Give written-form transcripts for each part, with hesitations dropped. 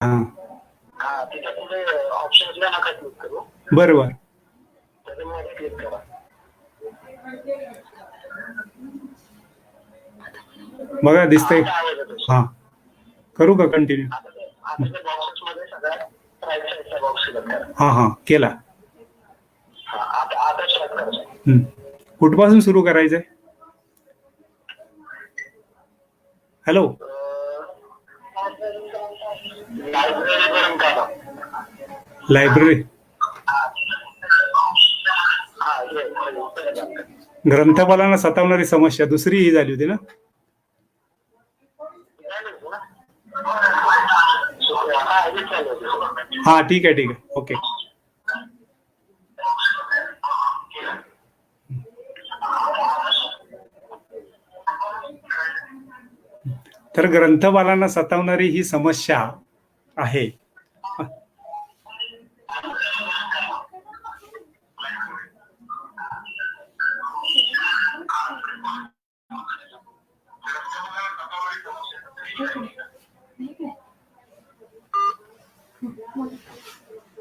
हा, हा तिथे पुढे ऑप्शन्सला नका क्लिक करू. बरोबर. त्याच्यामध्ये क्लिक करा. बघा दिसतंय. आता आहे का तसं? हा, करू का कंटिन्यू? आता त्या बॉक्सेस मध्ये सगळ्यात राईट साईडचा बॉक्स सिलेक्ट करा. हा हा, केला. हा, आता स्टार्ट करायचं. कुठपासून सुरू करायचंय? हॅलो, लायब्ररी वरून करा. लायब्ररी. हा, हे ग्रंथपालांना सतावणारी समस्या दुसरी ही झाली होती ना? हा, ठीक आहे ठीक आहे, ओके. तर ग्रंथपालांना सतावणारी ही समस्या आहे.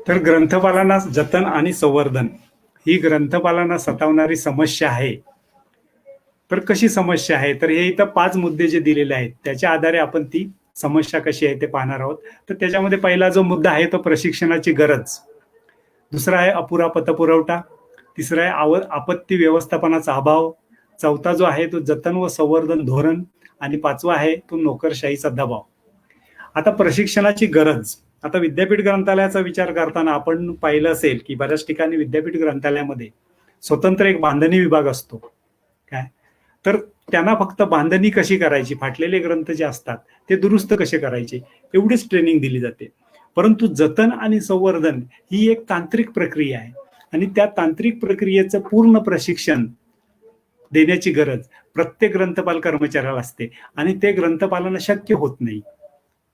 तर ग्रंथपालांना जतन आणि संवर्धन ही ग्रंथपालांना सतावणारी समस्या आहे. तर कशी समस्या आहे? तर हे इथं 5 मुद्दे जे दिलेले आहेत त्याच्या आधारे आपण ती समस्या कशी आहे ते पाहणार आहोत. तर त्याच्यामध्ये पहिला जो मुद्दा आहे तो प्रशिक्षणाची गरज, दुसरा आहे अपुरा पतपुरवठा, तिसरा आहे आपत्ती व्यवस्थापनाचा अभाव, चौथा जो आहे तो जतन व संवर्धन धोरण, आणि पाचवा आहे तो नोकरशाहीचा दबाव. आता प्रशिक्षणाची गरज. आता विद्यापीठ ग्रंथालयाचा विचार करताना आपण पाहिलं असेल की बऱ्याच ठिकाणी विद्यापीठ ग्रंथालयामध्ये स्वतंत्र एक बांधणी विभाग असतो. काय तर त्यांना फक्त बांधणी कशी करायची, फाटलेले ग्रंथ जे असतात ते दुरुस्त कसे करायचे एवढीच ट्रेनिंग दिली जाते. परंतु जतन आणि संवर्धन ही एक तांत्रिक प्रक्रिया आहे आणि त्या तांत्रिक प्रक्रियेचं पूर्ण प्रशिक्षण देण्याची गरज प्रत्येक ग्रंथपाल कर्मचाऱ्याला असते आणि ते ग्रंथपालांना शक्य होत नाही.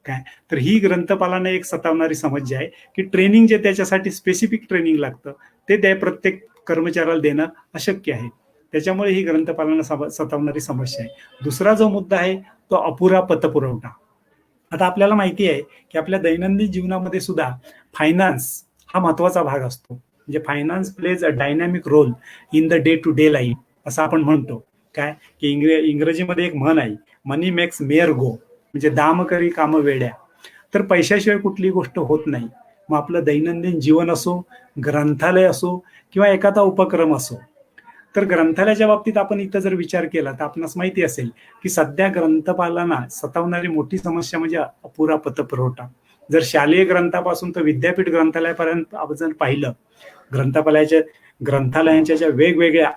काय तर ही ग्रंथपालांना एक सतावणारी समस्या आहे की ट्रेनिंग जे त्याच्यासाठी स्पेसिफिक ट्रेनिंग लागतं ते त्या प्रत्येक कर्मचाऱ्याला देणं अशक्य आहे. त्याच्यामुळे ही ग्रंथपालांना सतावणारी समस्या आहे. दुसरा जो मुद्दा आहे तो अपुरा पतपुरवठा. आता आपल्याला माहिती आहे की आपल्या दैनंदिन जीवनामध्ये सुद्धा फायनान्स हा महत्वाचा भाग असतो. म्हणजे finance plays a dynamic role in the day to day life असं आपण म्हणतो. काय की इंग्रजीमध्ये एक म्हण आहे, मनी मेक्स मेअर गो, म्हणजे दाम करी काम वेड्या. तर पैशाशिवाय कुठली गोष्ट होत नाही. मग आपलं दैनंदिन जीवन असो, ग्रंथालय असो किंवा एखादा उपक्रम असो. तर ग्रंथालयाच्या बाबतीत आपण इथं जर विचार केला तर आपणास माहिती असेल की सध्या ग्रंथपालांना सतावणारी मोठी समस्या म्हणजे अपुरा पतपुरवठा. जर शालेय ग्रंथापासून तर विद्यापीठ ग्रंथालयापर्यंत आपण जर पाहिलं, ग्रंथालयांच्या ज्या वेगवेगळ्या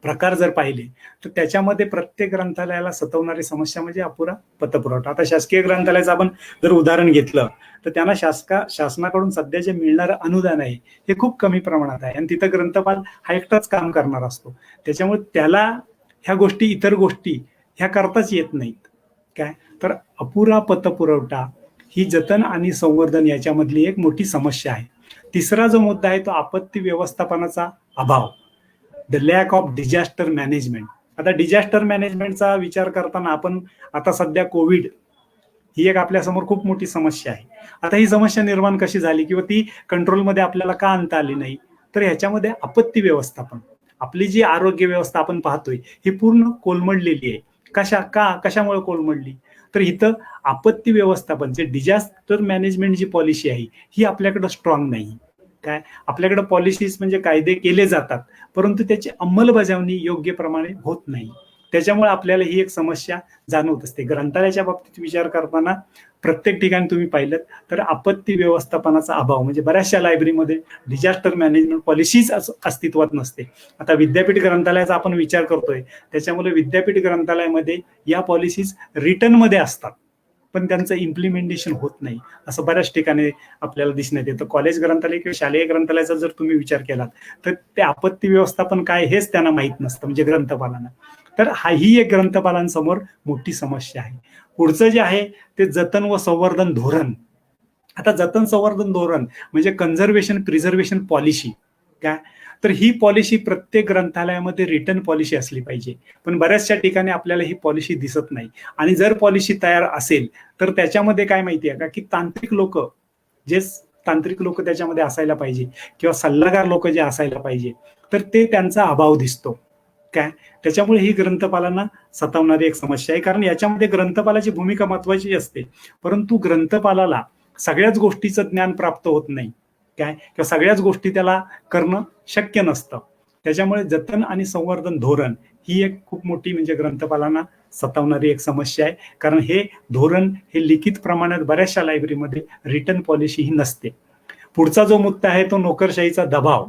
प्रकार जर पाहिले तर त्याच्यामध्ये प्रत्येक ग्रंथालयाला सतावणारी समस्या म्हणजे अपुरा पतपुरवठा. आता शासकीय ग्रंथालयाचं आपण जर उदाहरण घेतलं तर त्यांना शासनाकडून सध्या जे मिळणारं अनुदान आहे हे खूप कमी प्रमाणात आहे आणि तिथं ग्रंथपाल हा एकटाच काम करणार असतो. त्याच्यामुळे त्याला ह्या गोष्टी, इतर गोष्टी ह्या करताच येत नाहीत. काय तर अपुरा पतपुरवठा ही जतन आणि संवर्धन याच्यामधली एक मोठी समस्या आहे. तिसरा जो मुद्दा आहे तो आपत्ती व्यवस्थापनाचा अभाव, the lack of disaster management. आता डिझास्टर मॅनेजमेंटचा विचार करताना आपण आता सध्या कोविड ही एक आपल्यासमोर खूप मोठी समस्या आहे. आता ही समस्या निर्माण कशी झाली किंवा ती कंट्रोलमध्ये आपल्याला का आणता आली नाही, तर ह्याच्यामध्ये आपत्ती व्यवस्थापन, आपली जी आरोग्य व्यवस्था आपण पाहतोय ही पूर्ण कोलमडलेली आहे. कशामुळे कोलमडली, तर इथं आपत्ती व्यवस्थापन जे डिझास्टर मॅनेजमेंट जी पॉलिसी आहे ही आपल्याकडे स्ट्रॉंग नाही. काय आपल्याकडे पॉलिसीज म्हणजे कायदे केले जातात परंतु त्याची अंमलबजावणी योग्य प्रमाणे होत नाही. त्याच्यामुळे आपल्याला ही एक समस्या जाणवत असते. ग्रंथालयाच्या बाबतीत विचार करताना प्रत्येक ठिकाणी तुम्ही पाहिलं तर आपत्ती व्यवस्थापनाचा अभाव, म्हणजे बऱ्याचशा लायब्ररीमध्ये डिझास्टर मॅनेजमेंट पॉलिसीज अस्तित्वात नसते. आता विद्यापीठ ग्रंथालयाचा आपण विचार करतोय त्याच्यामुळे विद्यापीठ ग्रंथालयामध्ये या पॉलिसीज रिटर्न मध्ये असतात पण त्यांचं इम्प्लिमेंटेशन होत नाही असं बऱ्याच ठिकाणी आपल्याला दिसण्यात येतं. कॉलेज ग्रंथालय किंवा शालेय ग्रंथालयाचा जर तुम्ही विचार केलात तर ते आपत्ती व्यवस्थापन काय हेच त्यांना माहीत नसतं, म्हणजे ग्रंथपालांना. तर ही एक ग्रंथपालांसमोर मोठी समस्या आहे. पुढचं जे आहे ते जतन व संवर्धन धोरण. आता जतन संवर्धन धोरण म्हणजे कन्झर्वेशन प्रिझर्वेशन पॉलिसी. काय, तर ही पॉलिसी प्रत्येक ग्रंथालयामध्ये रिटर्न पॉलिसी असली पाहिजे. पण बऱ्याचशा ठिकाणी आपल्याला ही पॉलिसी दिसत नाही. आणि जर पॉलिसी तयार असेल तर त्याच्यामध्ये काय माहिती आहे का, की जे तांत्रिक लोक त्याच्यामध्ये असायला पाहिजे किंवा सल्लागार लोक जे असायला पाहिजे, तर ते त्यांचा अभाव दिसतो. काय, त्याच्यामुळे ही ग्रंथपालांना सतावणारी एक समस्या आहे. कारण याच्यामध्ये ग्रंथपालाची भूमिका महत्वाची असते, परंतु ग्रंथपालाला सगळ्याच गोष्टीचं ज्ञान प्राप्त होत नाही. काय, किंवा सगळ्याच गोष्टी त्याला करणं शक्य नसतं. त्याच्यामुळे जतन आणि संवर्धन धोरण ही एक खूप मोठी म्हणजे ग्रंथपालांना सतावणारी एक समस्या आहे. कारण हे धोरण हे लिखित प्रमाणात बऱ्याचशा लायब्ररीमध्ये रिटर्न पॉलिसी ही नसते. पुढचा जो मुद्दा आहे तो नोकरशाहीचा दबाव,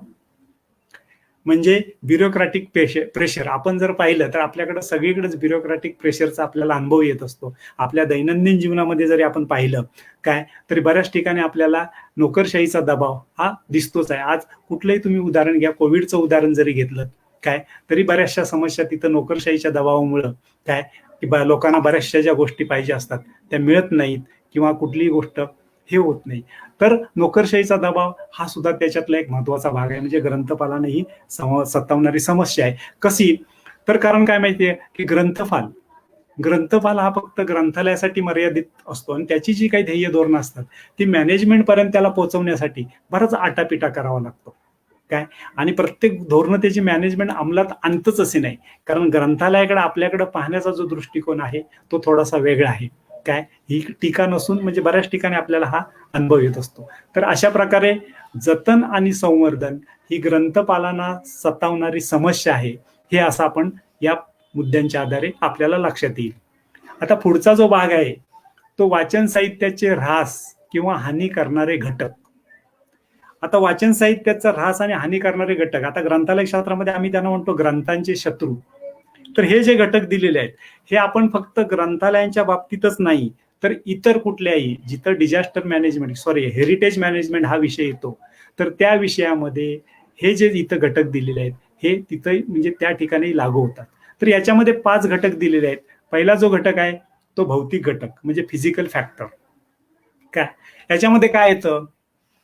म्हणजे ब्युरोक्रॅटिक प्रेशर. आपण जर पाहिलं तर आपल्याकडे सगळीकडेच ब्युरोक्रॅटिक प्रेशरचा आपल्याला अनुभव येत असतो. आपल्या दैनंदिन जीवनामध्ये जरी आपण पाहिलं काय, तरी बऱ्याच ठिकाणी आपल्याला नोकरशाहीचा दबाव हा दिसतोच आहे. आज कुठलंही तुम्ही उदाहरण घ्या, कोविडचं उदाहरण जरी घेतलं काय, तरी बऱ्याचशा समस्या तिथं नोकरशाहीच्या दबावामुळं काय, की लोकांना बऱ्याचशा ज्या गोष्टी पाहिजे असतात त्या मिळत नाहीत किंवा कुठलीही गोष्ट हे होत नाही. तर नोकरशाहीचा दबाव हा सुद्धा त्याच्यातला एक महत्वाचा भाग आहे. म्हणजे ग्रंथपालाने ही सतावणारी समस्या आहे. कशी, तर कारण काय माहितीये की ग्रंथपाल हा फक्त ग्रंथालयासाठी मर्यादित असतो आणि त्याची जी काही ध्येय धोरणं असतात ती मॅनेजमेंट पर्यंत त्याला पोहोचवण्यासाठी बराच आटापिटा करावा लागतो. काय, आणि प्रत्येक धोरण त्याची मॅनेजमेंट अंमलात आणतच असे नाही. कारण ग्रंथालयाकडे आपल्याकडे पाहण्याचा जो दृष्टिकोन आहे तो थोडासा वेगळा आहे. काय, ही टीका नसून म्हणजे बऱ्याच ठिकाणी आपल्याला हा अनुभव येत असतो. तर अशा प्रकारे जतन आणि संवर्धन ही ग्रंथपालांना सतावणारी समस्या आहे, हे असं आपण या मुद्द्यांच्या आधारे आपल्याला लक्षात येईल. आता पुढचा जो भाग आहे तो वाचन साहित्याचे ऱ्हास किंवा हानी करणारे घटक. आता वाचन साहित्याचा ऱ्हास आणि हानी करणारे घटक, आता ग्रंथालय शास्त्रामध्ये आम्ही त्यांना म्हणतो ग्रंथांचे शत्रू. तर हे जे घटक दिलेले आहेत हे आपण फक्त ग्रंथालयांच्या बाबतीतच नाही तर इतर कुठल्याही जिथं हेरिटेज मॅनेजमेंट हा विषय येतो तर त्या विषयामध्ये हे जे इथं घटक दिलेले आहेत हे तिथं म्हणजे त्या ठिकाणी लागू होतात. तर याच्यामध्ये 5 घटक दिलेले आहेत. पहिला जो घटक आहे तो भौतिक घटक म्हणजे फिजिकल फॅक्टर. काय, याच्यामध्ये काय येतं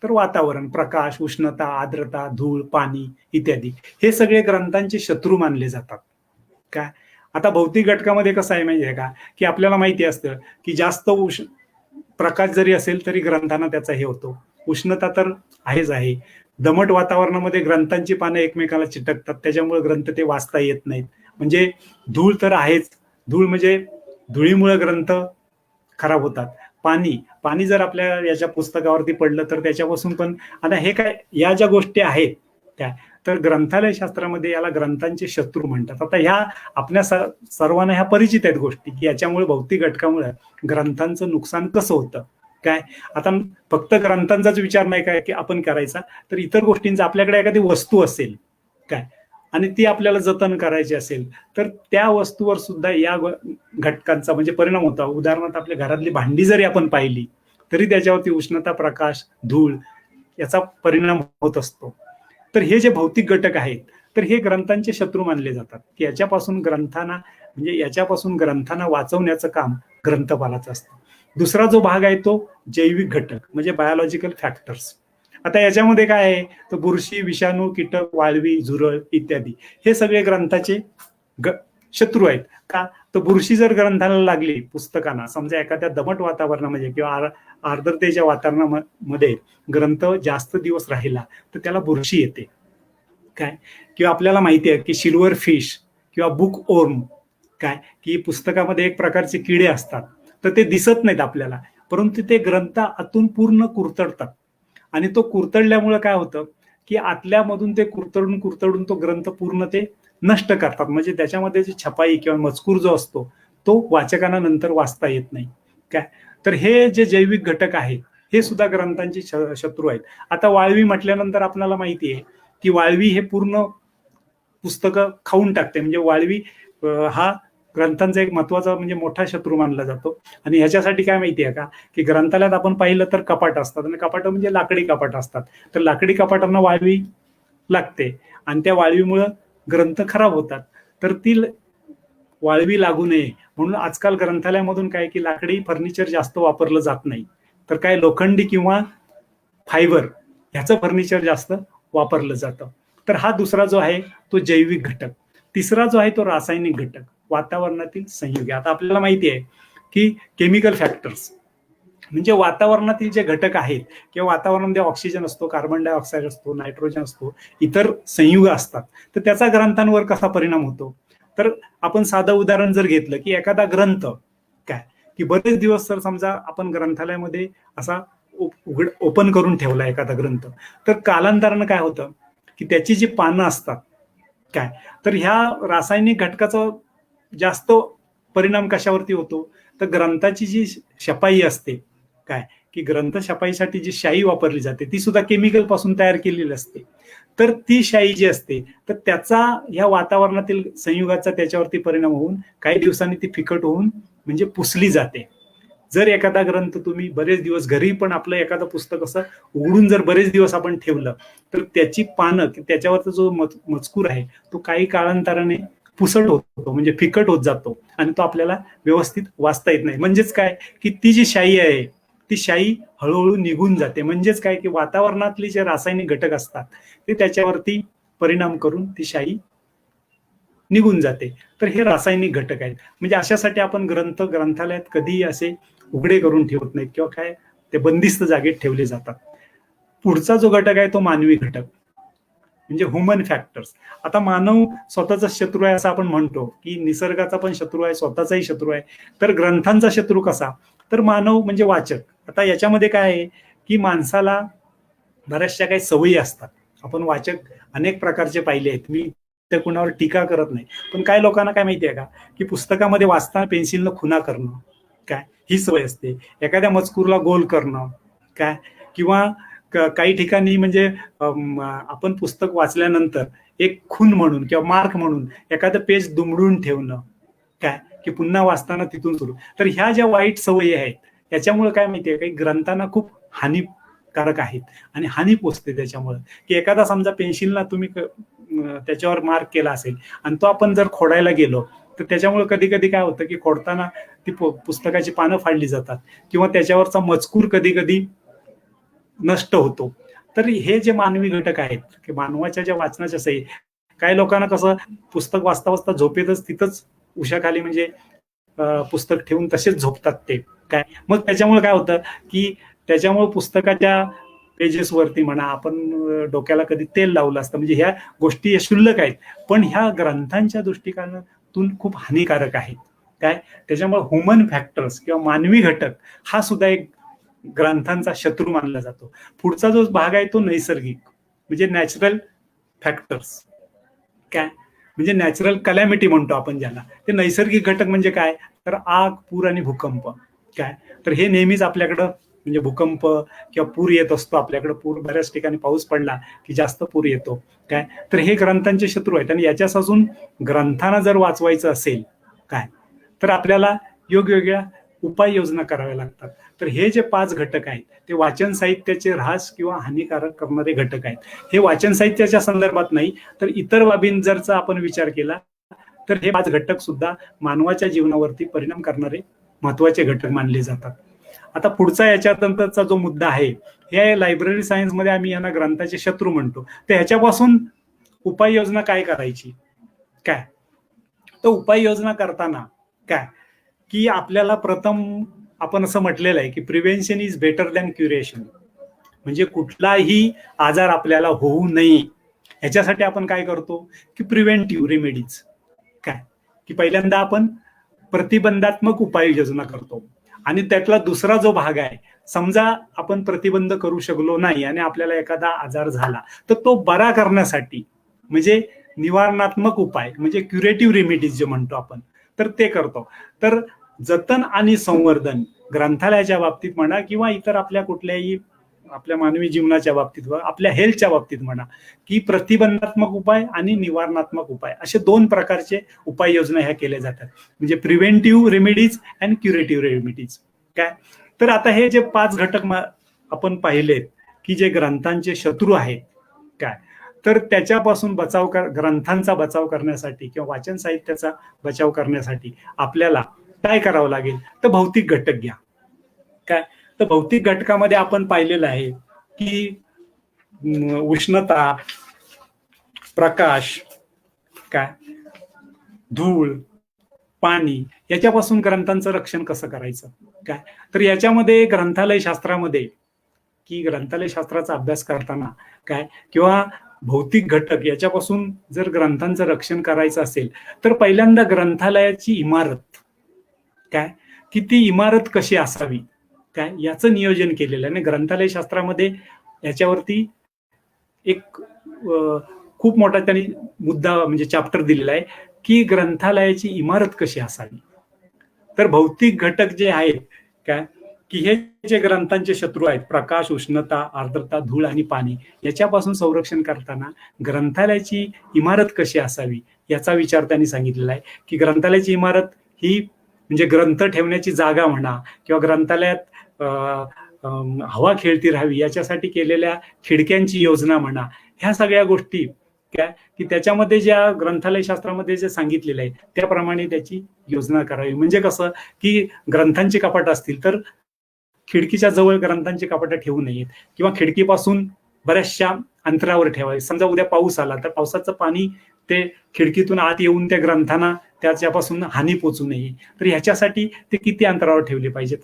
तर वातावरण, प्रकाश, उष्णता, आर्द्रता, धूळ, पाणी इत्यादी हे सगळे ग्रंथांचे शत्रू मानले जातात. काय, आता भौतिक घटकामध्ये कसं आहे माहिती आहे का, की आपल्याला माहिती असतं की जास्त प्रकाश जरी असेल तरी ग्रंथांना त्याचा हे होतो. उष्णता तर आहेच आहे. दमट वातावरणामध्ये ग्रंथांची पानं एकमेकाला चिटकतात, त्याच्यामुळे ग्रंथ ते वाचता येत नाहीत. म्हणजे धूळ तर आहेच. धूळ म्हणजे धुळीमुळे ग्रंथ खराब होतात. पाणी जर आपल्या याच्या पुस्तकावरती पडलं तर त्याच्यापासून पण, आता हे काय या ज्या गोष्टी आहेत त्या, तर ग्रंथालय शास्त्रामध्ये याला ग्रंथांचे शत्रू म्हणतात. आता ह्या आपल्या सर्वांना ह्या परिचित आहेत गोष्टी की याच्यामुळे भौतिक घटकामुळे ग्रंथांचं नुकसान कसं होतं. काय, आता फक्त ग्रंथांचाच विचार नाही काय की आपण करायचा, तर इतर गोष्टींचा, आपल्याकडे एखादी वस्तू असेल काय आणि ती आपल्याला जतन करायची असेल तर त्या वस्तूवर सुद्धा या घटकांचा म्हणजे परिणाम होता. उदाहरणार्थ आपल्या घरातली भांडी जरी आपण पाहिली तरी त्याच्यावरती उष्णता, प्रकाश, धूळ याचा परिणाम होत असतो. तर हे जे भौतिक घटक आहेत तर हे ग्रंथांचे शत्रू मानले जातात की याच्यापासून ग्रंथांना वाचवण्याचं काम ग्रंथपालाचं असतं. दुसरा जो भाग आहे तो जैविक घटक म्हणजे बायोलॉजिकल फॅक्टर्स. आता याच्यामध्ये काय आहे तर बुरशी, विषाणू, कीटक, वाळवी, झुरळ इत्यादी हे सगळे ग्रंथाचे शत्रू आहेत. का, तर बुरशी जर ग्रंथाला लागली पुस्तकांना, समजा एखाद्या दमट वातावरणामध्ये किंवा आर्द्रतेच्या वातावरणामध्ये ग्रंथ जास्त दिवस राहिला तर त्याला बुरशी येते. काय, किंवा आपल्याला माहिती आहे की सिल्वर फिश किंवा बुक ओर्म, काय की पुस्तकामध्ये एक प्रकारचे किडे असतात तर ते दिसत नाहीत आपल्याला, परंतु ते ग्रंथ आतून पूर्ण कुरतडतात. आणि तो कुरतडल्यामुळे काय होतं की आतल्यामधून ते कुरतडून तो ग्रंथ पूर्ण ते नष्ट करतात. म्हणजे त्याच्यामध्ये जी छपाई किंवा मजकूर जो असतो तो वाचकांना नंतर वाचता येत नाही. काय, तर हे जे जैविक घटक आहेत हे सुद्धा ग्रंथांचे शत्रू आहेत. आता वाळवी म्हटल्यानंतर आपल्याला माहिती आहे की वाळवी हे पूर्ण पुस्तकं खाऊन टाकते. म्हणजे वाळवी हा ग्रंथांचा एक महत्वाचा म्हणजे मोठा शत्रू मानला जातो. आणि ह्याच्यासाठी काय माहिती आहे का की ग्रंथालयात आपण पाहिलं तर कपाट असतात आणि कपाट म्हणजे लाकडी कपाट असतात. तर लाकडी कपाटांना वाळवी लागते आणि त्या वाळवीमुळे ग्रंथ खराब होतात. तर ती वाळवी लागू नये म्हणून आजकाल ग्रंथालयामधून काय की लाकडी फर्निचर जास्त वापरलं जात नाही, तर काय लोखंडी किंवा फायबर ह्याचं फर्निचर जास्त वापरलं जातं. तर हा दुसरा जो आहे तो जैविक घटक. तिसरा जो आहे तो रासायनिक घटक, वातावरणातील संयुगे. आता आपल्याला माहिती आहे की केमिकल फॅक्टर्स म्हणजे वातावरणातील जे घटक आहेत किंवा वातावरणामध्ये ऑक्सिजन असतो, कार्बन डायऑक्साईड असतो, नायट्रोजन असतो, इतर संयुग असतात, तर त्याचा ग्रंथांवर कसा परिणाम होतो. तर आपण साधं उदाहरण जर घेतलं की एखादा ग्रंथ काय की बरेच दिवस जर समजा आपण ग्रंथालयामध्ये असा ओपन करून ठेवला एखादा ग्रंथ, तर कालांतरानं काय होतं की त्याची जी पानं असतात काय, तर ह्या रासायनिक घटकाचा जास्त परिणाम कशावरती होतो, तर ग्रंथाची जी छपाई असते काय की ग्रंथ छपाईसाठी जी शाई वापरली जाते ती सुद्धा केमिकल पासून तयार केलेली असते. तर ती शाई जी असते तर त्याचा ह्या वातावरणातील संयुगाचा त्याच्यावरती परिणाम होऊन काही दिवसांनी ती फिकट होऊन म्हणजे पुसली जाते. जर एखादा ग्रंथ तुम्ही बरेच दिवस घरी पण आपलं एखादं पुस्तक असं उघडून जर बरेच दिवस आपण ठेवलं तर त्याची पानं त्याच्यावरचा जो मजकूर आहे तो काही काळांतराने पुसट होतो म्हणजे फिकट होत जातो आणि तो आपल्याला व्यवस्थित वाचता येत नाही. म्हणजेच काय की ती जी शाई आहे ती शाई हळूहळू निघून जाते. म्हणजेच काय की वातावरणातले जे रासायनिक घटक असतात ते त्याच्यावरती परिणाम करून ती शाई निघून जाते. तर हे रासायनिक घटक आहेत. म्हणजे अशासाठी आपण ग्रंथालयात कधीही असे उघडे करून ठेवत नाहीत किंवा काय ते बंदिस्त जागेत ठेवले जातात. पुढचा जो घटक आहे तो मानवी घटक म्हणजे ह्युमन फॅक्टर्स. आता मानव स्वतःचा शत्रू आहे असं आपण म्हणतो की निसर्गाचा पण शत्रू आहे, स्वतःचाही शत्रू आहे. तर ग्रंथांचा शत्रू कसा, तर मानव म्हणजे वाचक. आता याच्यामध्ये काय आहे की माणसाला बऱ्याचशा काही सवयी असतात. आपण वाचक अनेक प्रकारचे पाहिले आहेत, मी त्या कुणावर टीका करत नाही, पण काय लोकांना काय माहिती आहे का की पुस्तकामध्ये वाचताना पेन्सिलनं खुणा करणं काय ही सवय असते. एखाद्या मजकूरला गोल करणं काय किंवा काही ठिकाणी म्हणजे आपण पुस्तक वाचल्यानंतर एक खून म्हणून किंवा मार्क म्हणून एखादं पेज दुमडून ठेवणं काय की पुन्हा वाचताना तिथून सुरू. तर ह्या ज्या वाईट सवयी आहेत याच्यामुळे काय माहितीये काही ग्रंथांना खूप हानिकारक आहेत आणि हानी पोचते त्याच्यामुळे. की एखादा समजा पेन्सिलला तुम्ही त्याच्यावर मार्क केला असेल आणि तो आपण जर खोडायला गेलो तर त्याच्यामुळे कधी कधी काय होतं की खोडताना ती पुस्तकाची पानं फाडली जातात किंवा त्याच्यावरचा मजकूर कधी कधी नष्ट होतो. तर हे जे मानवी घटक आहेत की मानवाच्या ज्या वाचनाच्या सही, काही लोकांना कसं पुस्तक वाचता वाचता झोपेतच तिथंच उशाखाली म्हणजे पुस्तक ठेवून तसेच झोपतात ते काय. मग त्याच्यामुळे काय होतं की त्याच्यामुळे पुस्तकाच्या पेजेस वरती म्हणा आपण डोक्याला कधी तेल लावलं असतं. म्हणजे ह्या गोष्टी क्षुल्लक आहेत पण ह्या ग्रंथांच्या दृष्टिकोनातून खूप हानिकारक आहेत काय. त्याच्यामुळे ह्युमन फॅक्टर्स किंवा मानवी घटक हा सुद्धा एक ग्रंथांचा शत्रू मानला जातो. पुढचा जो भाग आहे तो नैसर्गिक म्हणजे नॅचरल फॅक्टर्स काय म्हणजे नॅचरल कलॅमिटी म्हणतो आपण ज्याला. ते नैसर्गिक घटक म्हणजे काय, तर आग, पूर आणि भूकंप काय. तर हे नेहमीच आपल्याकडं म्हणजे भूकंप किंवा पूर येत असतो आपल्याकडे. पूर बऱ्याच ठिकाणी पाऊस पडला की जास्त पूर येतो काय. तर हे ग्रंथांचे शत्रू आहेत आणि याच्यापासून ग्रंथांना जर वाचवायचं असेल काय तर आपल्याला योग्यवेगळ्या उपाययोजना कराव्या लागतात. तर हे जे 5 घटक आहेत ते वाचन साहित्याचे ऱ्हास किंवा हानिकारक करणारे घटक आहेत. हे वाचन साहित्याच्या संदर्भात नाही तर इतर बाबींचा आपण विचार केला तर हे 5 घटक सुद्धा मानवाच्या जीवनावरती परिणाम करणारे महत्वाचे घटक मानले जातात. आता पुढचा याच्यानंतरचा जो मुद्दा आहे हे लायब्ररी सायन्स मध्ये आम्ही यांना ग्रंथाचे शत्रू म्हणतो. तर ह्याच्यापासून उपाययोजना काय करायची काय. तर उपाययोजना करताना काय की आपल्याला प्रथम आपण असं म्हटलेलं आहे की prevention is better than curation. म्हणजे कुठलाही आजार आपल्याला होऊ नये ह्याच्यासाठी आपण काय करतो की प्रिव्हेंटिव्ह रेमेडीज काय की पहिल्यांदा आपण प्रतिबंधात्मक उपाययोजना करतो. आणि त्यातला दुसरा जो भाग आहे समजा आपण प्रतिबंध करू शकलो नाही आणि आपल्याला एखादा आजार झाला तर तो बरा करण्यासाठी म्हणजे निवारणात्मक उपाय म्हणजे क्युरेटिव्ह रेमेडीज जे म्हणतो आपण तर ते करतो. तर जतन आणि संवर्धन ग्रंथालयाच्या बाबतीत म्हणा किंवा इतर आपल्या कुठल्याही आपल्या मानवी जीवनाच्या बाबतीत आपल्या हेल्थच्या बाबतीत म्हणा की प्रतिबंधात्मक उपाय आणि निवारणात्मक उपाय असे 2 प्रकारचे उपाययोजना ह्या केल्या जातात. म्हणजे preventive remedies and curative remedies काय. तर आता हे जे 5 घटक आपण पाहिलेत की जे ग्रंथांचे शत्रू आहेत काय तर त्याच्यापासून ग्रंथांचा बचाव करण्यासाठी किंवा वाचन साहित्याचा बचाव करण्यासाठी आपल्याला काय करावं लागेल तर भौतिक घटक घ्या काय. तर भौतिक घटकामध्ये आपण पाहिलेलं आहे की उष्णता प्रकाश, काय धूळ, पाणी याच्यापासून ग्रंथांचं रक्षण कसं करायचं काय. तर याच्यामध्ये ग्रंथालय शास्त्रामध्ये की ग्रंथालय शास्त्राचा अभ्यास करताना काय किंवा भौतिक घटक याच्यापासून जर ग्रंथांचं रक्षण करायचं असेल तर पहिल्यांदा ग्रंथालयाची इमारत काय की ती इमारत कशी असावी काय याचं नियोजन केलेलं आहे. आणि ग्रंथालय शास्त्रामध्ये याच्यावरती एक खूप मोठा त्यांनी मुद्दा म्हणजे चॅप्टर दिलेला आहे की ग्रंथालयाची इमारत कशी असावी. तर भौतिक घटक जे आहेत काय की हे जे ग्रंथांचे शत्रू आहेत प्रकाश, उष्णता, आर्द्रता, धूळ आणि पाणी याच्यापासून संरक्षण करताना ग्रंथालयाची इमारत कशी असावी याचा विचार त्यांनी सांगितलेला आहे. की ग्रंथालयाची इमारत ही म्हणजे ग्रंथ ठेवण्याची जागा म्हणा किंवा ग्रंथालयात हवा खेळती राहावी याच्यासाठी केलेल्या खिडक्यांची योजना म्हणा, ह्या सगळ्या गोष्टी काय की त्याच्यामध्ये ज्या ग्रंथालय शास्त्रामध्ये जे सांगितलेलं आहे त्याप्रमाणे त्याची योजना करावी. म्हणजे कसं की ग्रंथांची कपाट असतील तर खिडकीच्या जवळ ग्रंथांची कपाटं ठेवू नयेत किंवा खिडकीपासून बऱ्याचशा अंतरावर ठेवावे. समजा उद्या पाऊस आला तर पावसाचं पाणी ते खिडकीतून आत येऊन त्या ग्रंथांना त्याच्यापासून हानी पोचू नये. तर ह्याच्यासाठी ते किती अंतरावर ठेवले पाहिजेत.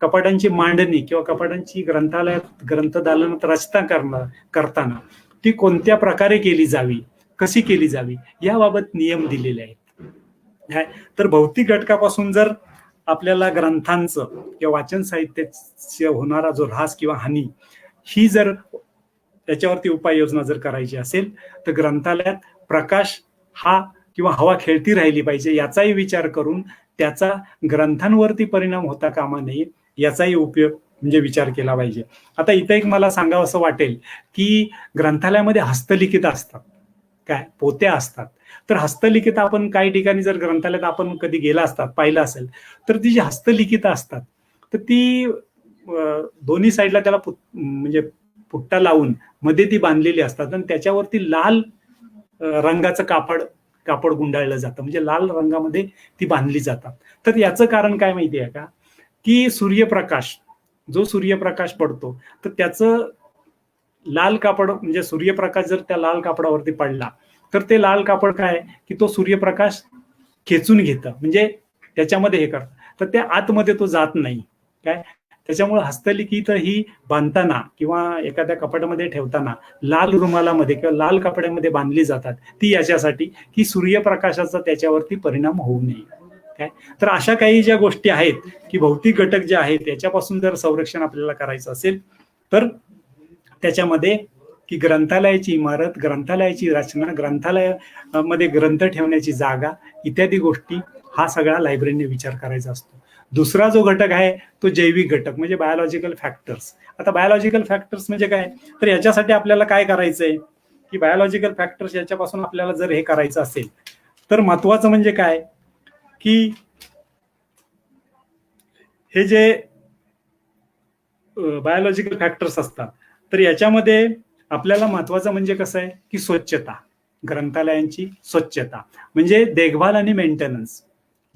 कपाटांची मांडणी किंवा कपाटांची ग्रंथालयात ग्रंथदालनात रचना करताना ती कोणत्या प्रकारे केली जावी, कशी केली जावी याबाबत नियम दिलेले आहेत. तर भौतिक घटकापासून जर आपल्याला ग्रंथांचं किंवा वाचन साहित्याचे होणारा जो ऱ्हास किंवा हानी ही जर त्याच्यावरती उपाययोजना जर करायची असेल तर ग्रंथालयात प्रकाश हा किंवा हवा खेळती राहिली पाहिजे याचाही विचार करून त्याचा ग्रंथांवरती परिणाम होता कामा नये याचाही उपयोग म्हणजे विचार केला पाहिजे. आता इथं एक मला सांगावं असं वाटेल की ग्रंथालयामध्ये हस्तलिखित असतात काय पोत्या असतात. तर हस्तलिखित आपण काही ठिकाणी जर ग्रंथालयात आपण कधी गेला असतात पाहिलं असेल तर ती जी हस्तलिखित असतात तर ती दोन्ही साईडला त्याला म्हणजे पुट्टा लावून मध्ये ती बांधलेली असतात आणि त्याच्यावरती लाल रंगाचं कापड गुंडाळलं जातं म्हणजे लाल रंगामध्ये ती बांधली जातात. तर याचं कारण काय माहिती आहे का की जो सूर्यप्रकाश पडतो तर त्याचं लाल कापड म्हणजे सूर्यप्रकाश जर त्या लाल कापडावरती पडला तर ते लाल कापड काय की तो सूर्यप्रकाश खेचून घेतं म्हणजे त्याच्यामध्ये हे करतं तर त्या आतमध्ये तो जात नाही काय. त्याच्यामुळे हस्तलिखित ही बांधताना किंवा एखाद्या कपाटामध्ये ठेवताना लाल रुमालामध्ये किंवा लाल कपड्यामध्ये बांधली जातात ती याच्यासाठी की सूर्यप्रकाशाचा त्याच्यावरती परिणाम होऊ नये काय. तर अशा काही ज्या गोष्टी आहेत की भौतिक घटक जे आहेत याच्यापासून जर संरक्षण आपल्याला करायचं असेल तर त्याच्यामध्ये की ग्रंथालयाची इमारत, ग्रंथालयाची रचना, ग्रंथालयामध्ये ग्रंथ ठेवण्याची जागा इत्यादी गोष्टी हा सगळा लायब्ररीने विचार करायचा असतो. दुसरा जो घटक आहे तो जैविक घटक म्हणजे बायोलॉजिकल फॅक्टर्स. आता बायोलॉजिकल फॅक्टर्स म्हणजे काय तर याच्यासाठी आपल्याला काय करायचंय की बायोलॉजिकल फॅक्टर्स याच्यापासून आपल्याला जर हे करायचं असेल तर महत्वाचं म्हणजे काय की हे जे बायोलॉजिकल फॅक्टर्स असतात तर याच्यामध्ये आपल्याला महत्वाचं म्हणजे कसं आहे की स्वच्छता, ग्रंथालयांची स्वच्छता म्हणजे देखभाल आणि मेंटेनन्स.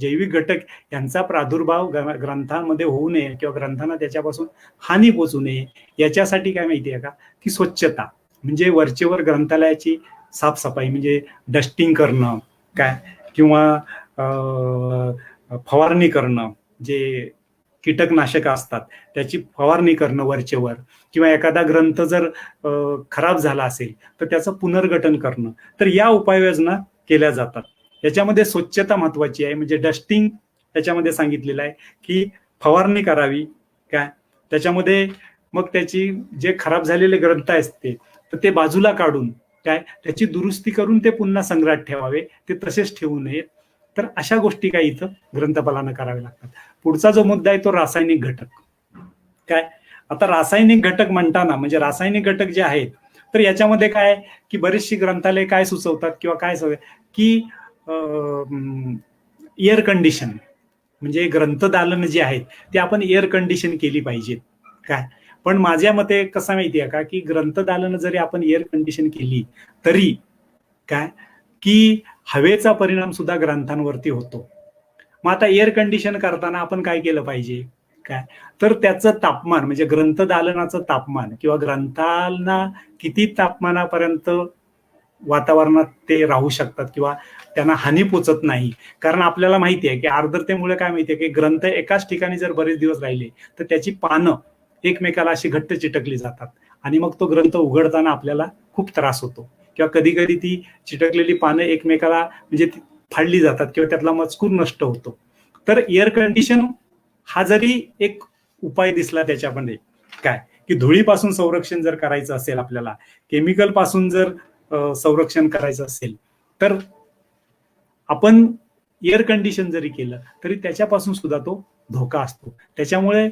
जैविक घटक यांचा प्रादुर्भाव ग्रंथांमध्ये होऊ नये किंवा ग्रंथांना त्याच्यापासून हानी पोचू नये याच्यासाठी काय माहिती आहे का की स्वच्छता म्हणजे वरचेवर ग्रंथालयाची साफसफाई म्हणजे डस्टिंग करणं काय किंवा फवारणी करणं जे कीटकनाशक असतात त्याची फवारणी करणं वरचेवर किंवा एखादा ग्रंथ जर खराब झाला असेल तर त्याचं पुनर्गठन करणं. तर या उपाययोजना केल्या जातात. याच्यामध्ये स्वच्छता महत्वाची आहे म्हणजे डस्टिंग त्याच्यामध्ये सांगितलेलं आहे की फवारणी करावी काय. त्याच्यामध्ये मग त्याची जे खराब झालेले ग्रंथ असते तर ते बाजूला काढून काय त्याची दुरुस्ती करून ते पुन्हा संग्रहात ठेवावे, ते तसेच ठेवू नयेत. तर अशा गोष्टी काय इथं ग्रंथपालानं कराव्या लागतात. पुढचा जो मुद्दा आहे तो रासायनिक घटक काय. आता रासायनिक घटक म्हणताना म्हणजे रासायनिक घटक जे आहेत तर याच्यामध्ये काय की बरीचशी ग्रंथालय काय सुचवतात किंवा काय की एअर कंडिशन म्हणजे ग्रंथदालन जे आहेत ते आपण एअर कंडिशन केली पाहिजेत काय. पण माझ्या मते कसं माहिती आहे का की ग्रंथदालन जरी आपण एअर कंडिशन केली तरी काय की हवेचा परिणाम सुद्धा ग्रंथांवरती होतो. मग आता एअर कंडिशन करताना आपण काय केलं पाहिजे काय तर त्याचं तापमान म्हणजे ग्रंथदालनाचं तापमान किंवा ग्रंथांना किती तापमानापर्यंत वातावरणात ते राहू शकतात किंवा त्यांना हानी पोचत नाही. कारण आपल्याला माहिती आहे की आर्द्रतेमुळे काय माहिती आहे की ग्रंथ एकाच ठिकाणी जर बरेच दिवस राहिले तर त्याची पानं एकमेकाला अशी घट्ट चिटकली जातात आणि मग तो ग्रंथ उघडताना आपल्याला खूप त्रास होतो किंवा कधी कधी ती चिटकलेली पानं एकमेकाला म्हणजे फाडली जातात किंवा त्यातला मजकूर नष्ट होतो. तर एअर कंडिशन हा जरी एक उपाय दिसला त्याच्यामध्ये काय की धुळीपासून संरक्षण जर करायचं असेल आपल्याला, केमिकल पासून जर संरक्षण करायचं असेल तर आपण एअर कंडिशन जरी केलं तरी त्याच्यापासून सुद्धा तो धोका असतो. त्याच्यामुळे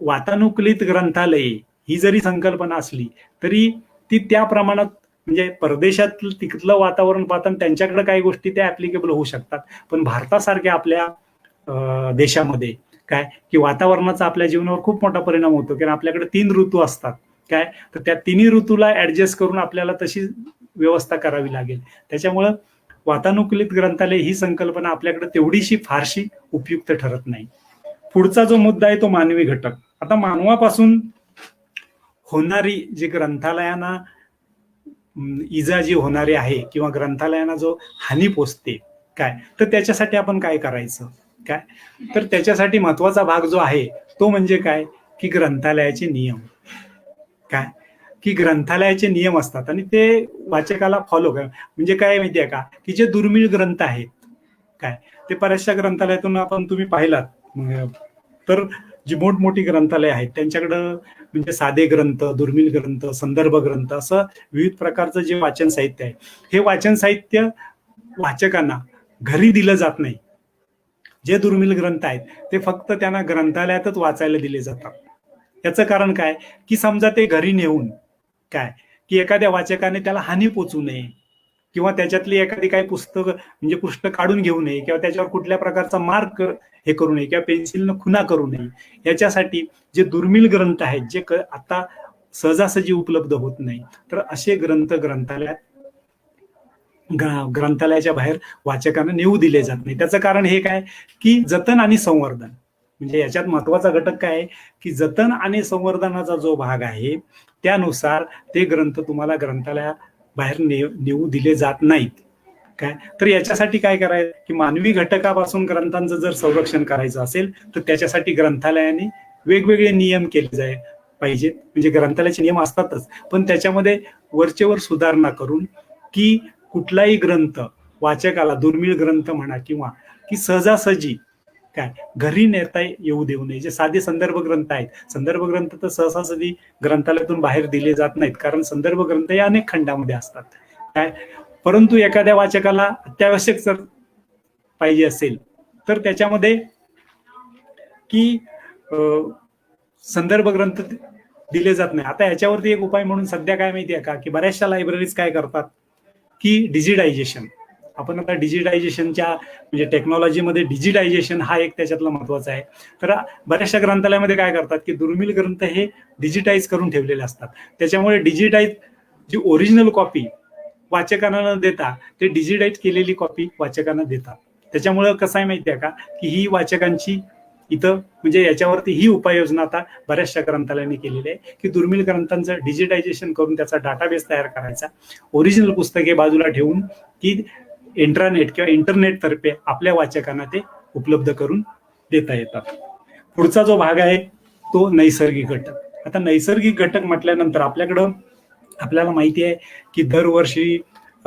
वातानुकूलित ग्रंथालये ही जरी संकल्पना असली तरी ती त्या प्रमाणात म्हणजे परदेशात तिथलं वातावरण पाहताना त्यांच्याकडे काही गोष्टी त्या ऍप्लिकेबल होऊ शकतात, पण भारतासारख्या आपल्या देशामध्ये काय की वातावरणाचा आपल्या जीवनावर खूप मोठा परिणाम होतो. कारण आपल्याकडे 3 ऋतू असतात काय, तर त्या तिन्ही ऋतूला ऍडजस्ट करून आपल्याला तशी व्यवस्था करावी लागेल. त्याच्यामुळं वातानुकूलित ग्रंथालय ही संकल्पना आपल्याकडे तेवढीशी फारशी उपयुक्त ठरत नाही. पुढचा जो मुद्दा आहे तो मानवी घटक. आता मानवापासून होणारी जी ग्रंथालयांना इजा जी होणारी आहे किंवा ग्रंथालयांना जो हानी पोचते काय, तर त्याच्यासाठी आपण काय करायचं काय, तर त्याच्यासाठी महत्वाचा भाग जो आहे तो म्हणजे काय की ग्रंथालयाचे नियम. काय की ग्रंथालयाचे नियम असतात आणि ते वाचकाला फॉलो कर. म्हणजे काय माहितीये का की जे दुर्मिळ ग्रंथ आहेत काय, ते बऱ्याचशा ग्रंथालयातून आपण तुम्ही पाहिलात तर जी मोठमोठी ग्रंथालय आहेत त्यांच्याकडं म्हणजे साधे ग्रंथ, दुर्मिळ ग्रंथ, संदर्भ ग्रंथ असं विविध प्रकारचं जे वाचन साहित्य आहे, हे वाचन साहित्य वाचकांना घरी दिलं जात नाही. जे दुर्मिळ ग्रंथ आहेत ते फक्त त्यांना ग्रंथालयातच वाचायला दिले जातात. याचं कारण काय की समजा ते घरी नेऊन काय की एखाद्या वाचकाने त्याला हानी पोचू नये किंवा त्याच्यातली एखादी काही पुस्तक म्हणजे पृष्ठ काढून घेऊ नये किंवा त्याच्यावर कुठल्या प्रकारचा मार्क हे करू नये किंवा पेन्सिलनं खुणा करू नये, याच्यासाठी जे दुर्मिळ ग्रंथ आहेत जे आता सहजासहजी उपलब्ध होत नाही, तर असे ग्रंथ ग्रंथालयाच्या बाहेर वाचकांना नेऊ दिले जात नाही. त्याचं कारण हे काय की जतन आणि संवर्धन. म्हणजे याच्यात महत्वाचा घटक काय आहे की जतन आणि संवर्धनाचा जो भाग आहे त्यानुसार ते ग्रंथ तुम्हाला ग्रंथालया बाहेर नेऊ दिले जात नाहीत काय. तर याच्यासाठी काय करायचं की मानवी घटकापासून ग्रंथांचं जर संरक्षण करायचं असेल तर त्याच्यासाठी ग्रंथालयाने वेगवेगळे नियम केले पाहिजेत. म्हणजे ग्रंथालयाचे नियम असतातच, पण त्याच्यामध्ये वरचेवर सुधारणा करून की कुठलाही ग्रंथ वाचकाला दुर्मिळ ग्रंथ म्हणा किंवा की सहजासहजी काय घरी नेता येऊ देऊ नये. जे साधे संदर्भ ग्रंथ आहेत, संदर्भ ग्रंथ तर सहजासहजी ग्रंथालयातून बाहेर दिले जात नाहीत कारण संदर्भ ग्रंथ हे अनेक खंडामध्ये असतात काय. परंतु एखाद्या वाचकाला अत्यावश्यक जर पाहिजे असेल तर त्याच्यामध्ये की संदर्भ ग्रंथ दिले जात नाही. आता याच्यावरती एक उपाय म्हणून सध्या काय माहितीये का की बऱ्याचशा लायब्ररीज काय करतात की डिजिटायझेशन. आपण आता डिजिटायझेशनच्या म्हणजे टेक्नॉलॉजीमध्ये डिजिटायझेशन हा एक त्याच्यातला महत्वाचा आहे. तर बऱ्याचशा ग्रंथालयामध्ये काय करतात की दुर्मिळ ग्रंथ हे डिजिटाईज करून ठेवलेले असतात. त्याच्यामुळे डिजिटाईज जी ओरिजिनल कॉपी वाचकांना न देता ते डिजिटाईज केलेली कॉपी वाचकांना देतात. त्याच्यामुळे कसं आहे माहितीये का की ही वाचकांची इथं म्हणजे याच्यावरती ही उपाययोजना आता बऱ्याचशा ग्रंथालयांनी केलेली आहे की दुर्मिळ ग्रंथांचं डिजिटायझेशन करून त्याचा डाटाबेस तयार करायचा, ओरिजिनल पुस्तके बाजूला ठेवून की इंट्रानेट किंवा इंटरनेट तर्फे आपल्या वाचकांना ते उपलब्ध करून देता येतात. पुढचा जो भाग आहे तो नैसर्गिक घटक. आता नैसर्गिक घटक म्हटल्यानंतर आपल्याला माहिती आहे की दरवर्षी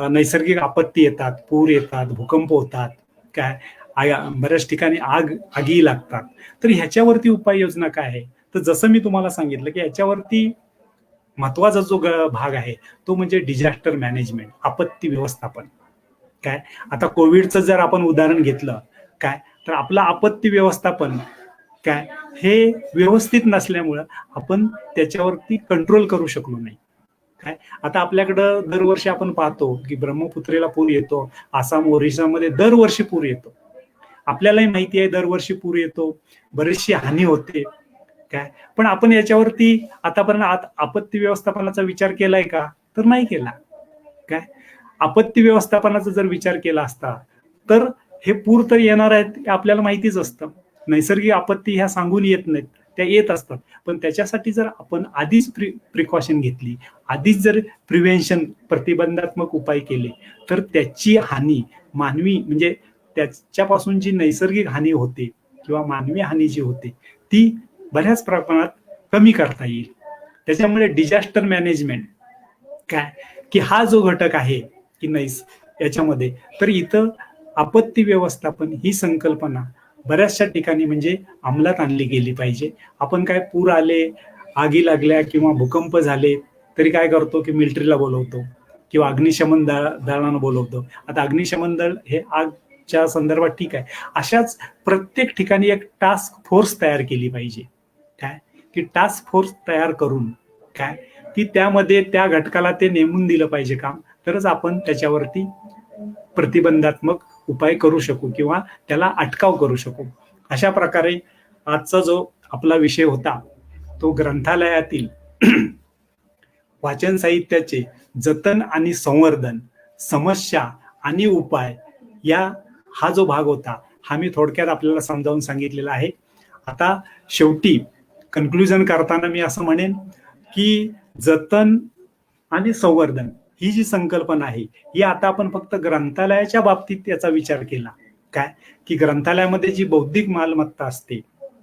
नैसर्गिक आपत्ती येतात, पूर येतात, भूकंप होतात काय, बऱ्याच ठिकाणी आगी लागतात. तर ह्याच्यावरती उपाययोजना काय आहे, तर जसं मी तुम्हाला सांगितलं की ह्याच्यावरती महत्वाचा जो भाग आहे तो म्हणजे डिझास्टर मॅनेजमेंट, आपत्ती व्यवस्थापन काय. आता कोविडचं जर आपण उदाहरण घेतलं काय, तर आपलं आपत्ती व्यवस्थापन काय हे व्यवस्थित नसल्यामुळं आपण त्याच्यावरती कंट्रोल करू शकलो नाही काय. आता आपल्याकडं दरवर्षी आपण पाहतो की ब्रह्मपुत्रेला पूर येतो, आसाम ओरिसामध्ये दरवर्षी पूर येतो. आपल्यालाही माहिती आहे दरवर्षी पूर येतो, बरीचशी हानी होते काय. पण आपण याच्यावरती आतापर्यंत आपत्ती व्यवस्थापनाचा विचार केलाय का, तर नाही केला काय. आपत्ती व्यवस्थापनाचा जर विचार केला असता तर हे पूर तर येणार आहेत हे आपल्याला माहितीच असतं. नैसर्गिक आपत्ती ह्या सांगून येत नाहीत, त्या येत असतात. पण त्याच्यासाठी जर आपण आधीच प्रिकॉशन घेतली, आधीच जर प्रिव्हेन्शन प्रतिबंधात्मक उपाय केले, तर त्याची हानी मानवी म्हणजे त्याच्यापासून जी नैसर्गिक हानी होते किंवा मानवी हानी जी होते ती बऱ्याच प्रमाणात कमी करता येईल. त्याच्यामुळे डिझास्टर मॅनेजमेंट काय की हा जो घटक आहे की याच्यामध्ये, तर इथं आपत्ती व्यवस्थापन ही संकल्पना बऱ्याचशा ठिकाणी म्हणजे अंमलात आणली गेली पाहिजे. आपण काय पूर आले, आगी लागल्या किंवा भूकंप झाले तरी काय करतो की मिलिटरीला बोलवतो किंवा अग्निशमन दळानं बोलवतो. आता अग्निशमन दल हे आगच्या संदर्भात ठीक आहे, अशाच प्रत्येक ठिकाणी एक टास्क फोर्स तयार केली पाहिजे. काय की टास्क फोर्स तयार करून काय की त्यामध्ये त्या घटकाला ते नेमून दिलं पाहिजे काम, तरच आपण त्याच्यावरती प्रतिबंधात्मक उपाय करू शकू किंवा त्याला अटकाव करू शकू. अशा प्रकारे आजचा जो आपला विषय होता तो ग्रंथालयातील वाचन साहित्याचे जतन आणि संवर्धन, समस्या आणि उपाय या हा जो भाग होता हा मी थोडक्यात आपल्याला समजावून सांगितलेला आहे. आता शेवटी कन्क्लुजन करताना मी असं म्हणेन की जतन आणि संवर्धन ही जी संकल्पना आहे ही आता आपण फक्त ग्रंथालयाच्या बाबतीत याचा विचार केला. काय की ग्रंथालयामध्ये जी बौद्धिक मालमत्ता असते,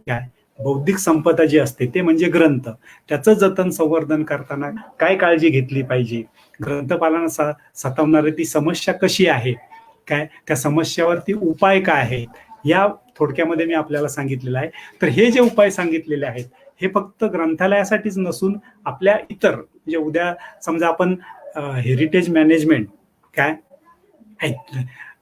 काय बौद्धिक संपदा जी असते ते म्हणजे ग्रंथ, त्याचं जतन संवर्धन करताना काय काळजी घेतली पाहिजे, ग्रंथपालांना सतावणारी ती समस्या कशी आहे, काय त्या समस्यावरती उपाय काय आहेत, या थोडक्यामध्ये मी आपल्याला सांगितलेलं आहे. तर हे जे उपाय सांगितलेले आहेत हे फक्त ग्रंथालयासाठीच नसून आपल्या इतर म्हणजे उद्या समजा आपण हेरिटेज मॅनेजमेंट काय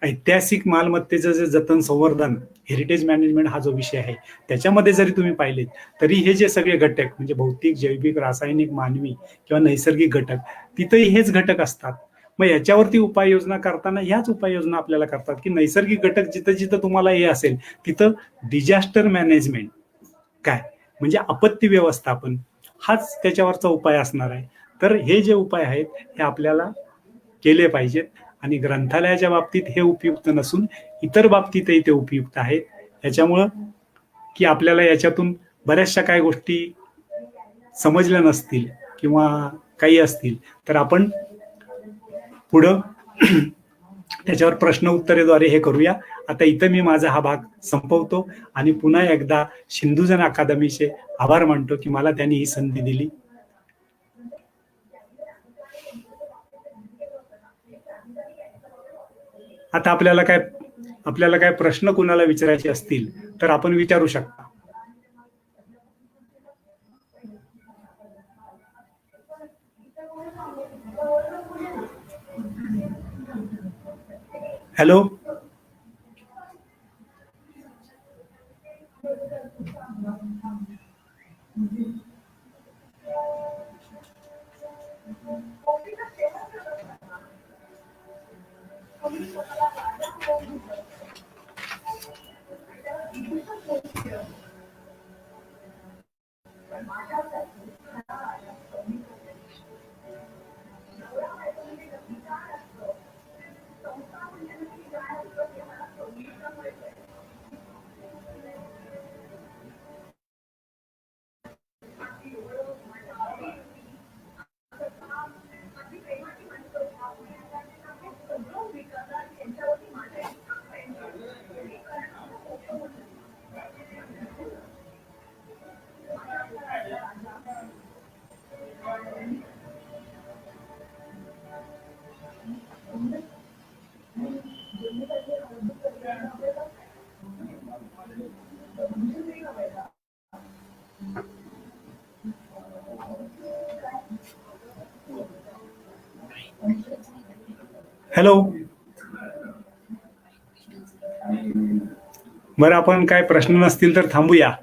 ऐतिहासिक मालमत्तेचं जे जतन संवर्धन हेरिटेज मॅनेजमेंट हा जो विषय आहे त्याच्यामध्ये जरी तुम्ही पाहिलेत तरी हे जे सगळे घटक म्हणजे भौतिक, जैविक, रासायनिक, मानवी किंवा नैसर्गिक घटक तिथंही हेच घटक असतात. मग याच्यावरती उपाययोजना करताना ह्याच उपाययोजना आपल्याला करतात की नैसर्गिक घटक जिथं जिथं तुम्हाला हे असेल तिथं डिझास्टर मॅनेजमेंट काय म्हणजे आपत्ती व्यवस्थापन हाच त्याच्यावरचा उपाय असणार आहे. तर हे जे उपाय आहेत हे आपल्याला केले पाहिजेत आणि ग्रंथालयाच्या बाबतीत हे उपयुक्त नसून इतर बाबतीतही ते उपयुक्त आहेत. याच्यामुळं की आपल्याला याच्यातून बऱ्याचशा काही गोष्टी समजल्या नसतील किंवा काही असतील तर आपण पुढं त्याच्यावर प्रश्न उत्तरेद्वारे हे करूया. आता इथं मी माझा हा भाग संपवतो आणि पुन्हा एकदा सिंधुजन अकादमीचे आभार मानतो की मला त्यांनी ही संधी दिली. आता आपल्याला काय प्रश्न कुणाला विचारायचे असतील तर आपण विचारू शकता. हॅलो. हॅलो. बरं, आपण काय प्रश्न नसतील तर थांबूया.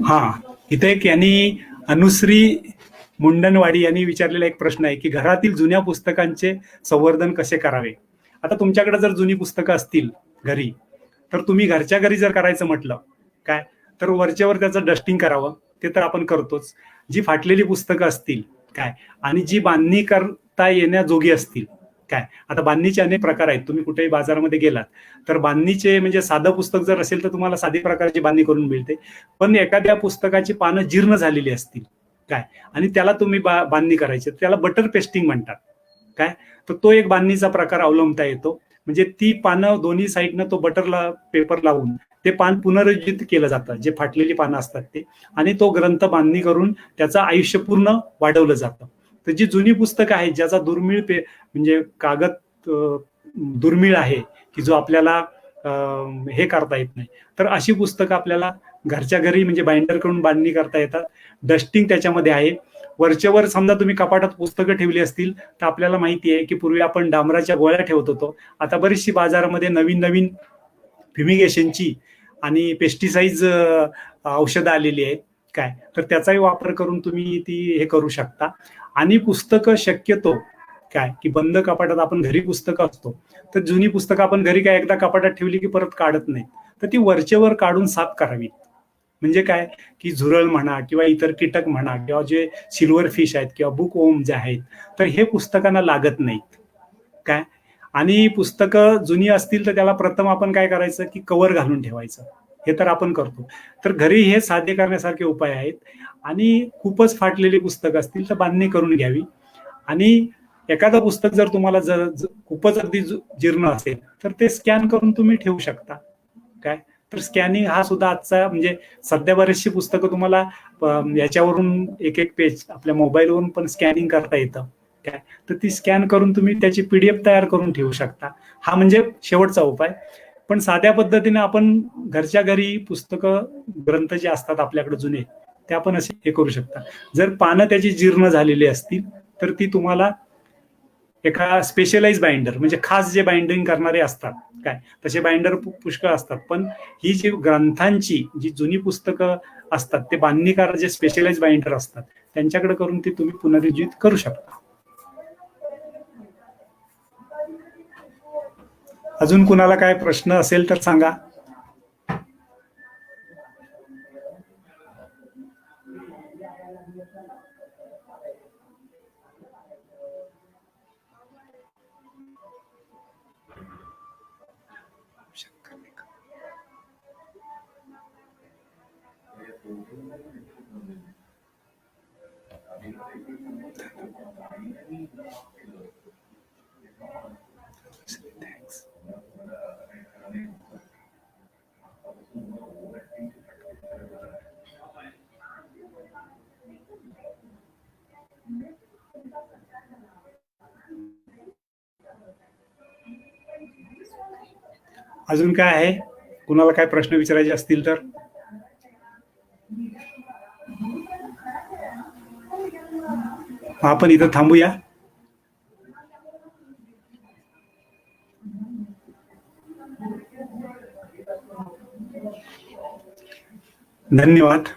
हा, इथे एक यांनी अनुश्री मुंडनवाडी यांनी विचारलेला एक प्रश्न आहे की घरातील जुन्या पुस्तकांचे संवर्धन कसे करावे. आता तुमच्याकडे जर जुनी पुस्तकं असतील घरी, तर तुम्ही घरच्या घरी जर करायचं म्हटलं काय, तर वरच्यावर त्याचं डस्टिंग करावं. ते तर आपण करतोच. जी फाटलेली पुस्तकं असतील काय, आणि जी बांधणी करता येण्याजोगी असतील काय, आता बांधणीचे अनेक प्रकार आहेत. तुम्ही कुठेही बाजारामध्ये गेलात तर बांधणीचे म्हणजे साधं पुस्तक जर असेल तर तुम्हाला साधी प्रकारची बांधणी करून मिळते. पण एखाद्या पुस्तकाची पानं जीर्ण झालेली असतील काय, आणि त्याला तुम्ही बांधणी करायची, त्याला बटर पेस्टिंग म्हणतात काय. तर तो एक बांधणीचा प्रकार अवलंबता येतो. म्हणजे ती पानं दोन्ही साईडनं तो बटरला पेपर लावून ते पान पुनरुज्जीत केलं जातं, जे फाटलेली पानं असतात ते, आणि तो ग्रंथ बांधणी करून त्याचं आयुष्य पूर्ण वाढवलं जातं. तर जी जुनी पुस्तकं आहेत ज्याचा दुर्मिळ म्हणजे कागद दुर्मिळ आहे की जो आपल्याला हे करता येत नाही, तर अशी पुस्तकं आपल्याला घरच्या घरी म्हणजे बाइंडर करून बांधणी करता येतात. डस्टिंग त्याच्यामध्ये आहे. वरचेवर समजा तुम्ही कपाटात पुस्तकं ठेवली असतील तर आपल्याला माहिती आहे की पूर्वी आपण डांबराच्या गोळ्या ठेवत होतो. आता बरीचशी बाजारामध्ये नवीन नवीन फ्युमिगेशनची आणि पेस्टिसाइड औषधं आलेली आहेत काय, तर त्याचाही वापर करून तुम्ही ती हे करू शकता. आणि पुस्तकं शक्यतो काय की बंद कपाटात, आपण घरी पुस्तकं असतो तर जुनी पुस्तकं आपण घरी काय एकदा कपाटात ठेवली की परत काढत नाही, तर ती वरचेवर काढून साफ करावी. म्हणजे काय की झुरळ म्हणा किंवा इतर कीटक म्हणा किंवा जे सिल्वर फिश आहेत किंवा बुक ओम जे आहेत, तर हे पुस्तकांना लागत नाहीत काय. आणि पुस्तकं जुनी असतील तर त्याला प्रथम आपण काय करायचं की कव्हर घालून ठेवायचं. हे तर आपण करतो. तर घरी हे साध्य करण्यासारखे उपाय आहेत. आणि खूपच फाटलेली पुस्तकं असतील तर बांधणी करून घ्यावी. आणि एखादं पुस्तक जर तुम्हाला खूपच अगदी जीर्ण असेल तर ते स्कॅन करून तुम्ही ठेवू शकता काय. तर स्कॅनिंग हा सुद्धा आजचा म्हणजे सध्या बरेचशी पुस्तकं तुम्हाला याच्यावरून एक एक पेज आपल्या मोबाईलवरून पण स्कॅनिंग करता येतं काय. तर ती स्कॅन करून तुम्ही त्याची PDF तयार करून ठेवू शकता. हा म्हणजे शेवटचा उपाय. पण साध्या पद्धतीने आपण घरच्या घरी पुस्तकं ग्रंथ जे असतात आपल्याकडे जुने, ते आपण असे हे करू शकता. जर पानं त्याची जीर्ण झालेली असतील तर ती तुम्हाला एका स्पेशलाइज बाइंडर म्हणजे खास जे बाइंडिंग करणारे असतात काय, तसे बाइंडर पुष्कळ असतात. पण ही जी ग्रंथांची जी जुनी पुस्तकं असतात ते बांधणीकार जे स्पेशलाइज बाइंडर असतात त्यांच्याकडे करून ती तुम्ही पुनरुज्जीवित करू शकता. अजून कुणाला काय प्रश्न असेल तर सांगा. अजून काय आहे, कुणाला काय प्रश्न विचारायचे असतील तर. आपण इथं थांबूया. धन्यवाद.